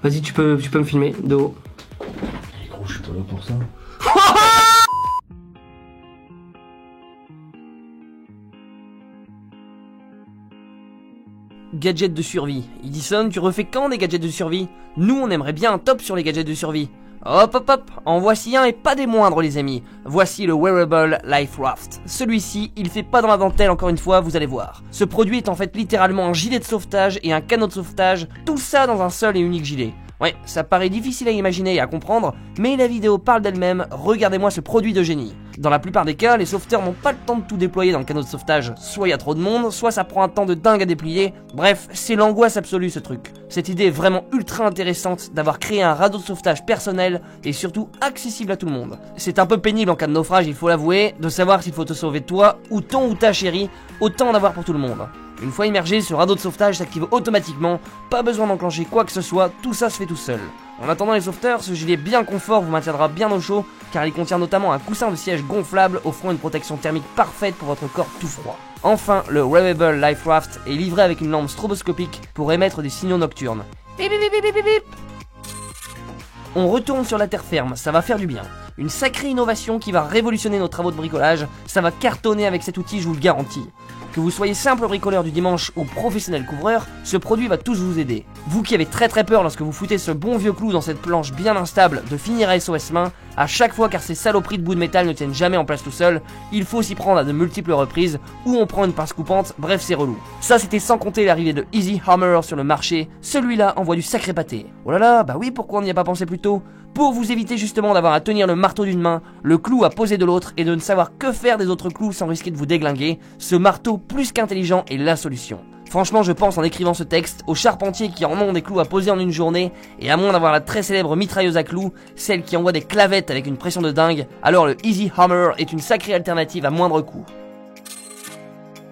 Vas-y, tu peux me filmer de haut. Mais gros, je suis pas là pour ça. Gadgets de survie. Edison, tu refais quand des gadgets de survie? Nous, on aimerait bien un top sur les gadgets de survie. Hop hop hop, en voici un et pas des moindres les amis. Voici le Wearable Life Raft. Celui-ci, il fait pas dans la dentelle encore une fois, vous allez voir. Ce produit est en fait littéralement un gilet de sauvetage et un canot de sauvetage, tout ça dans un seul et unique gilet. Ouais, ça paraît difficile à imaginer et à comprendre, mais la vidéo parle d'elle-même, regardez-moi ce produit de génie. Dans la plupart des cas, les sauveteurs n'ont pas le temps de tout déployer dans le canot de sauvetage, soit il y a trop de monde, soit ça prend un temps de dingue à déplier, bref, c'est l'angoisse absolue ce truc. Cette idée est vraiment ultra intéressante d'avoir créé un radeau de sauvetage personnel et surtout accessible à tout le monde. C'est un peu pénible en cas de naufrage, il faut l'avouer, de savoir s'il faut te sauver toi, ou ton ou ta chérie, autant en avoir pour tout le monde. Une fois immergé, ce radeau de sauvetage s'active automatiquement, pas besoin d'enclencher quoi que ce soit, tout ça se fait tout seul. En attendant les sauveteurs, ce gilet bien confort vous maintiendra bien au chaud, car il contient notamment un coussin de siège gonflable offrant une protection thermique parfaite pour votre corps tout froid. Enfin, le Wearable Life Raft est livré avec une lampe stroboscopique pour émettre des signaux nocturnes. Bip, bip, bip, bip, bip, bip. On retourne sur la terre ferme, ça va faire du bien. Une sacrée innovation qui va révolutionner nos travaux de bricolage, ça va cartonner avec cet outil, je vous le garantis. Que vous soyez simple bricoleur du dimanche ou professionnel couvreur, ce produit va tous vous aider. Vous qui avez très peur lorsque vous foutez ce bon vieux clou dans cette planche bien instable de finir à SOS main, à chaque fois car ces saloperies de bouts de métal ne tiennent jamais en place tout seul, il faut s'y prendre à de multiples reprises, ou on prend une pince coupante, bref c'est relou. Ça c'était sans compter l'arrivée de Easy Hammer sur le marché, celui-là envoie du sacré pâté. Oh là là, bah oui, pourquoi on n'y a pas pensé plus tôt? Pour vous éviter justement d'avoir à tenir le marteau d'une main, le clou à poser de l'autre et de ne savoir que faire des autres clous sans risquer de vous déglinguer, ce marteau plus qu'intelligent est la solution. Franchement, je pense en écrivant ce texte aux charpentiers qui en ont des clous à poser en une journée, et à moins d'avoir la très célèbre mitrailleuse à clous, celle qui envoie des clavettes avec une pression de dingue, alors le Easy Hammer est une sacrée alternative à moindre coût.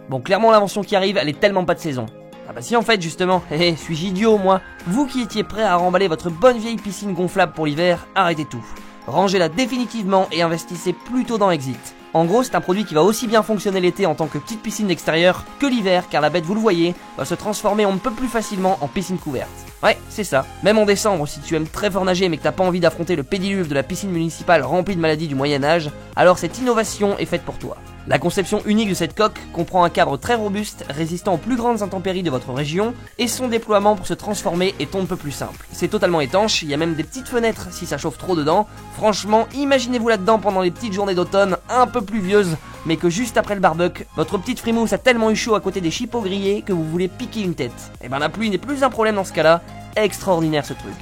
Bon, clairement l'invention qui arrive, elle est tellement pas de saison. Ah bah si en fait justement, suis-je idiot moi? Vous qui étiez prêt à remballer votre bonne vieille piscine gonflable pour l'hiver, arrêtez tout. Rangez-la définitivement et investissez plutôt dans Exit. En gros, c'est un produit qui va aussi bien fonctionner l'été en tant que petite piscine d'extérieur que l'hiver, car la bête, vous le voyez, va se transformer on ne peut plus facilement en piscine couverte. Ouais, c'est ça. Même en décembre, si tu aimes très fort nager mais que t'as pas envie d'affronter le pédiluve de la piscine municipale remplie de maladies du Moyen-Âge, alors cette innovation est faite pour toi. La conception unique de cette coque comprend un cadre très robuste, résistant aux plus grandes intempéries de votre région, et son déploiement pour se transformer est on ne peut plus simple. C'est totalement étanche, il y a même des petites fenêtres si ça chauffe trop dedans. Franchement, imaginez-vous là-dedans pendant les petites journées d'automne un peu pluvieuses, mais que juste après le barbecue, votre petite frimousse a tellement eu chaud à côté des chipots grillés que vous voulez piquer une tête. Et ben la pluie n'est plus un problème dans ce cas-là, extraordinaire ce truc.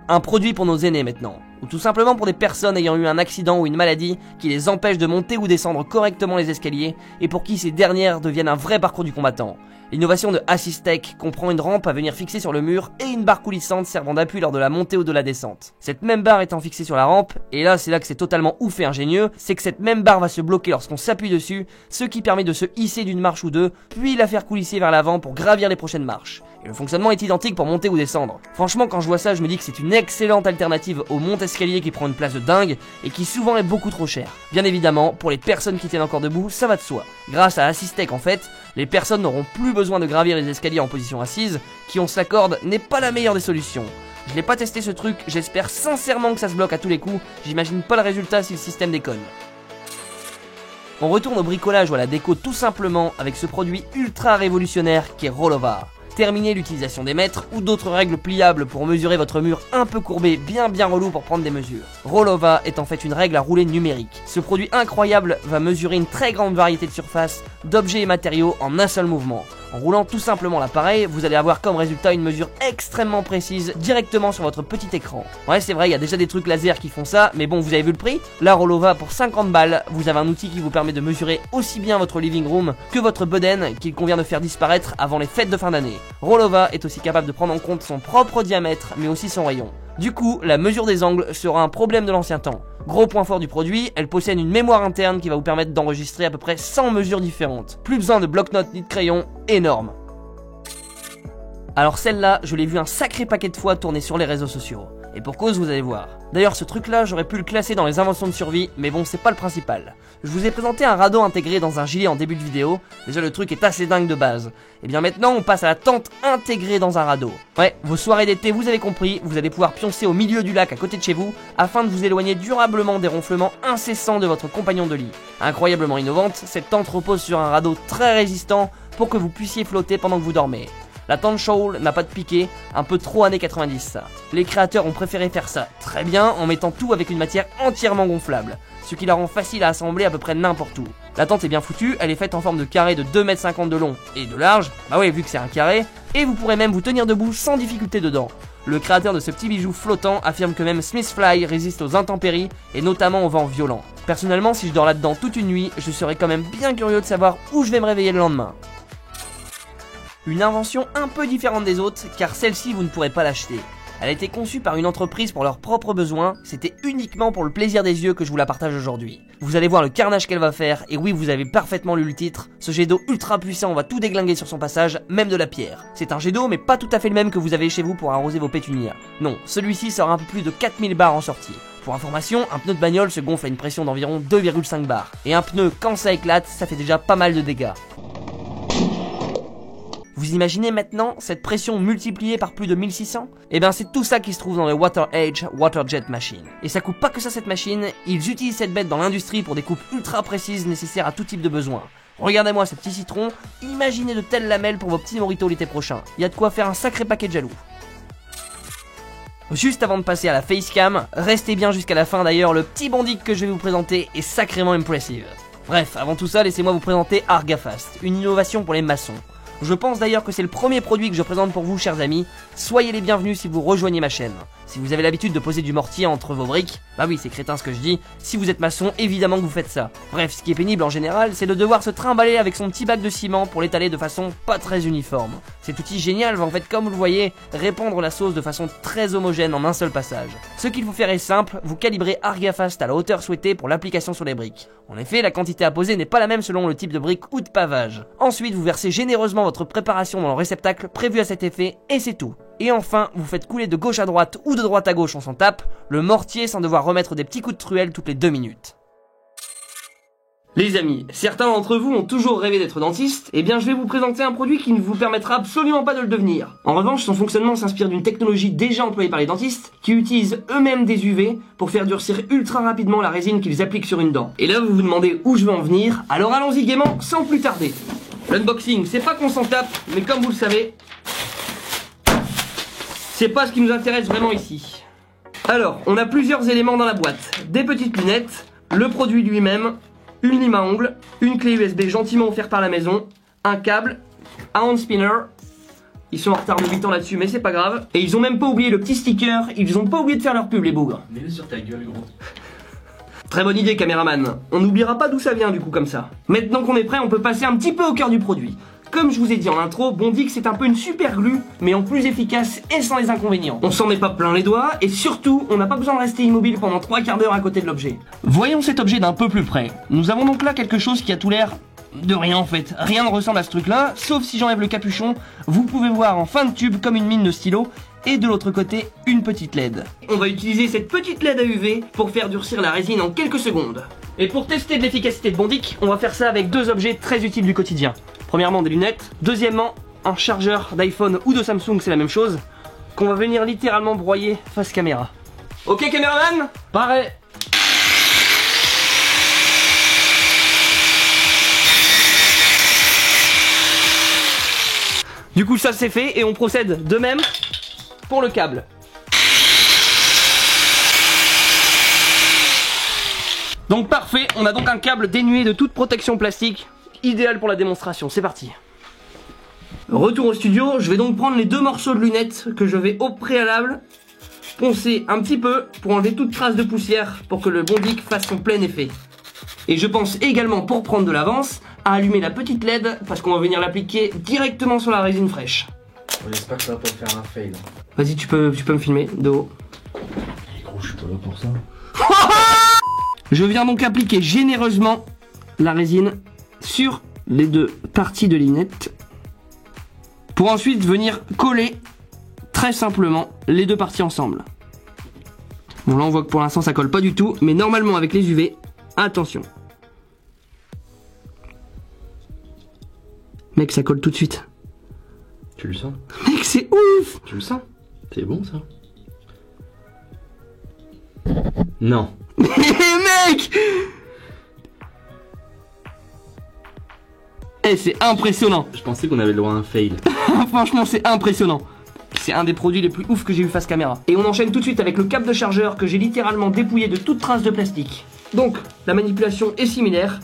Un produit pour nos aînés maintenant, ou tout simplement pour des personnes ayant eu un accident ou une maladie qui les empêche de monter ou descendre correctement les escaliers et pour qui ces dernières deviennent un vrai parcours du combattant. L'innovation de Assistech comprend une rampe à venir fixer sur le mur et une barre coulissante servant d'appui lors de la montée ou de la descente. Cette même barre étant fixée sur la rampe, et là c'est là que c'est totalement ouf et ingénieux, c'est que cette même barre va se bloquer lorsqu'on s'appuie dessus, ce qui permet de se hisser d'une marche ou deux, puis la faire coulisser vers l'avant pour gravir les prochaines marches. Et le fonctionnement est identique pour monter ou descendre. Franchement, quand je vois ça, je me dis que c'est une excellente alternative au monte-escalier qui prend une place de dingue et qui souvent est beaucoup trop cher. Bien évidemment, pour les personnes qui tiennent encore debout, ça va de soi. Grâce à Assistech en fait, les personnes n'auront plus besoin de gravir les escaliers en position assise, qui on se l'accorde n'est pas la meilleure des solutions. Je l'ai pas testé ce truc, j'espère sincèrement que ça se bloque à tous les coups, j'imagine pas le résultat si le système déconne. On retourne au bricolage ou à la déco tout simplement avec ce produit ultra révolutionnaire qui est Rollover. Terminez l'utilisation des mètres ou d'autres règles pliables pour mesurer votre mur un peu courbé, bien relou pour prendre des mesures. Rollova est en fait une règle à rouler numérique. Ce produit incroyable va mesurer une très grande variété de surfaces, d'objets et matériaux en un seul mouvement. En roulant tout simplement l'appareil, vous allez avoir comme résultat une mesure extrêmement précise directement sur votre petit écran. Ouais, c'est vrai, il y a déjà des trucs laser qui font ça, mais bon, vous avez vu le prix? La Rollova pour 50 balles, vous avez un outil qui vous permet de mesurer aussi bien votre living room que votre bedaine qu'il convient de faire disparaître avant les fêtes de fin d'année. Rollova est aussi capable de prendre en compte son propre diamètre, mais aussi son rayon. Du coup, la mesure des angles sera un problème de l'ancien temps. Gros point fort du produit, elle possède une mémoire interne qui va vous permettre d'enregistrer à peu près 100 mesures différentes. Plus besoin de bloc-notes ni de crayon, énorme. Alors celle-là, je l'ai vue un sacré paquet de fois tourner sur les réseaux sociaux. Et pour cause, vous allez voir. D'ailleurs, ce truc-là, j'aurais pu le classer dans les inventions de survie, mais bon, c'est pas le principal. Je vous ai présenté un radeau intégré dans un gilet en début de vidéo, déjà le truc est assez dingue de base. Et bien maintenant, on passe à la tente intégrée dans un radeau. Ouais, vos soirées d'été, vous avez compris, vous allez pouvoir pioncer au milieu du lac à côté de chez vous, afin de vous éloigner durablement des ronflements incessants de votre compagnon de lit. Incroyablement innovante, cette tente repose sur un radeau très résistant pour que vous puissiez flotter pendant que vous dormez. La tente Shawl n'a pas de piqué, un peu trop années 90 ça. Les créateurs ont préféré faire ça très bien en mettant tout avec une matière entièrement gonflable, ce qui la rend facile à assembler à peu près n'importe où. La tente est bien foutue, elle est faite en forme de carré de 2,50 m de long et de large, bah ouais vu que c'est un carré, et vous pourrez même vous tenir debout sans difficulté dedans. Le créateur de ce petit bijou flottant affirme que même Smithfly résiste aux intempéries et notamment aux vents violents. Personnellement, si je dors là-dedans toute une nuit, je serais quand même bien curieux de savoir où je vais me réveiller le lendemain. Une invention un peu différente des autres, car celle-ci vous ne pourrez pas l'acheter. Elle a été conçue par une entreprise pour leurs propres besoins, c'était uniquement pour le plaisir des yeux que je vous la partage aujourd'hui. Vous allez voir le carnage qu'elle va faire, et oui vous avez parfaitement lu le titre, ce jet d'eau ultra puissant va tout déglinguer sur son passage, même de la pierre. C'est un jet d'eau mais pas tout à fait le même que vous avez chez vous pour arroser vos pétunias. Non, celui-ci sort un peu plus de 4000 bars en sortie. Pour information, un pneu de bagnole se gonfle à une pression d'environ 2,5 bars, et un pneu quand ça éclate, ça fait déjà pas mal de dégâts. Vous imaginez maintenant cette pression multipliée par plus de 1600 ? Eh bien c'est tout ça qui se trouve dans le Water Edge Waterjet Machine. Et ça coupe pas que ça cette machine, ils utilisent cette bête dans l'industrie pour des coupes ultra précises nécessaires à tout type de besoin. Regardez-moi ce petit citron, imaginez de telles lamelles pour vos petits moritos l'été prochain. Il y a de quoi faire un sacré paquet de jaloux. Juste avant de passer à la facecam, restez bien jusqu'à la fin d'ailleurs, le petit bondic que je vais vous présenter est sacrément impressive. Bref, avant tout ça, laissez-moi vous présenter Argafast, une innovation pour les maçons. Je pense d'ailleurs que c'est le premier produit que je présente pour vous chers amis, soyez les bienvenus si vous rejoignez ma chaîne. Si vous avez l'habitude de poser du mortier entre vos briques, bah oui c'est crétin ce que je dis, si vous êtes maçon évidemment que vous faites ça. Bref, ce qui est pénible en général, c'est de devoir se trimballer avec son petit bac de ciment pour l'étaler de façon pas très uniforme. Cet outil génial va en fait comme vous le voyez, répandre la sauce de façon très homogène en un seul passage. Ce qu'il faut faire est simple, vous calibrez Argafast à la hauteur souhaitée pour l'application sur les briques. En effet, la quantité à poser n'est pas la même selon le type de brique ou de pavage. Ensuite, vous versez généreusement votre préparation dans le réceptacle prévu à cet effet et c'est tout. Et enfin, vous faites couler de gauche à droite ou de droite à gauche, on s'en tape, le mortier sans devoir remettre des petits coups de truelle toutes les 2 minutes. Les amis, certains d'entre vous ont toujours rêvé d'être dentiste, et bien je vais vous présenter un produit qui ne vous permettra absolument pas de le devenir. En revanche, son fonctionnement s'inspire d'une technologie déjà employée par les dentistes, qui utilisent eux-mêmes des UV pour faire durcir ultra rapidement la résine qu'ils appliquent sur une dent. Et là vous vous demandez où je vais en venir, alors allons-y gaiement sans plus tarder. L'unboxing, c'est pas qu'on s'en tape, mais comme vous le savez, c'est pas ce qui nous intéresse vraiment ici. Alors, on a plusieurs éléments dans la boîte. Des petites lunettes, le produit lui-même, une lime à ongles, une clé USB gentiment offerte par la maison, un câble, un hand spinner. Ils sont en retard de 8 ans là-dessus, mais c'est pas grave. Et ils ont même pas oublié le petit sticker, ils ont pas oublié de faire leur pub les bougres. Mets-le sur ta gueule gros. Très bonne idée caméraman, on n'oubliera pas d'où ça vient du coup comme ça. Maintenant qu'on est prêt, on peut passer un petit peu au cœur du produit. Comme je vous ai dit en intro, Bondic c'est un peu une super glue, mais en plus efficace et sans les inconvénients. On s'en met pas plein les doigts, et surtout, on n'a pas besoin de rester immobile pendant 3 quarts d'heure à côté de l'objet. Voyons cet objet d'un peu plus près. Nous avons donc là quelque chose qui a tout l'air de rien en fait. Rien ne ressemble à ce truc là, sauf si j'enlève le capuchon, vous pouvez voir en fin de tube comme une mine de stylo, et de l'autre côté, une petite LED. On va utiliser cette petite LED à UV pour faire durcir la résine en quelques secondes. Et pour tester de l'efficacité de Bondic, on va faire ça avec 2 objets très utiles du quotidien. Premièrement des lunettes, deuxièmement un chargeur d'iPhone ou de Samsung, c'est la même chose, qu'on va venir littéralement broyer face caméra. Ok caméraman ? Pareil. Du coup ça c'est fait et on procède de même pour le câble. Donc parfait, on a donc un câble dénué de toute protection plastique, idéal pour la démonstration, c'est parti. Retour au studio, je vais donc prendre les 2 morceaux de lunettes que je vais au préalable poncer un petit peu pour enlever toute trace de poussière pour que le Bondic fasse son plein effet. Et je pense également, pour prendre de l'avance, à allumer la petite LED parce qu'on va venir l'appliquer directement sur la résine fraîche. J'espère que ça va pas faire un fail. Vas-y, tu peux me filmer de haut. Gros, je suis pas là pour ça. Je viens donc appliquer généreusement la résine sur les 2 parties de lunettes pour ensuite venir coller très simplement les 2 parties ensemble. Bon là on voit que pour l'instant ça colle pas du tout, mais normalement avec les UV, attention. Mec, ça colle tout de suite. Tu le sens? Mec, c'est ouf! Tu le sens? C'est bon ça? Non. Mec! Eh, c'est impressionnant. Je pensais qu'on avait le droit à un fail. Franchement, c'est impressionnant. C'est un des produits les plus ouf que j'ai eu face caméra. Et on enchaîne tout de suite avec le câble de chargeur que j'ai littéralement dépouillé de toute trace de plastique. Donc, la manipulation est similaire.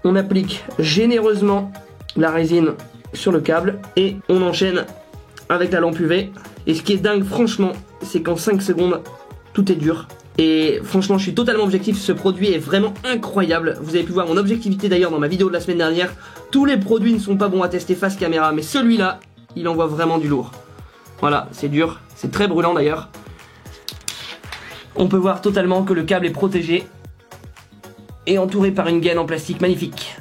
On applique généreusement la résine sur le câble et on enchaîne avec la lampe UV. Et ce qui est dingue, franchement, c'est qu'en 5 secondes, tout est dur. Et franchement, je suis totalement objectif, ce produit est vraiment incroyable. Vous avez pu voir mon objectivité d'ailleurs dans ma vidéo de la semaine dernière. Tous les produits ne sont pas bons à tester face caméra, mais celui-là, il envoie vraiment du lourd. Voilà, c'est dur, c'est très brûlant d'ailleurs. On peut voir totalement que le câble est protégé et entouré par une gaine en plastique magnifique.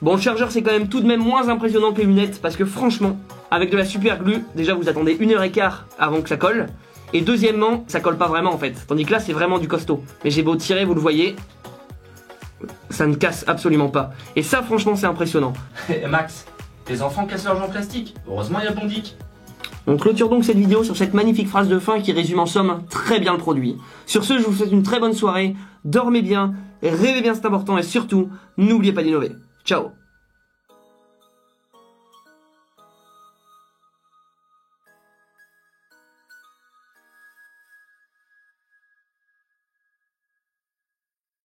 Bon, le chargeur c'est quand même tout de même moins impressionnant que les lunettes parce que franchement, avec de la super glue, déjà vous attendez 1h15 avant que ça colle. Et deuxièmement, ça colle pas vraiment en fait. Tandis que là, c'est vraiment du costaud. Mais j'ai beau tirer, vous le voyez, ça ne casse absolument pas. Et ça, franchement, c'est impressionnant. Max, les enfants cassent leur en plastique. Heureusement, il y a Bondic. On clôture donc cette vidéo sur cette magnifique phrase de fin qui résume en somme très bien le produit. Sur ce, je vous souhaite une très bonne soirée. Dormez bien, rêvez bien, c'est important. Et surtout, n'oubliez pas d'innover. Ciao!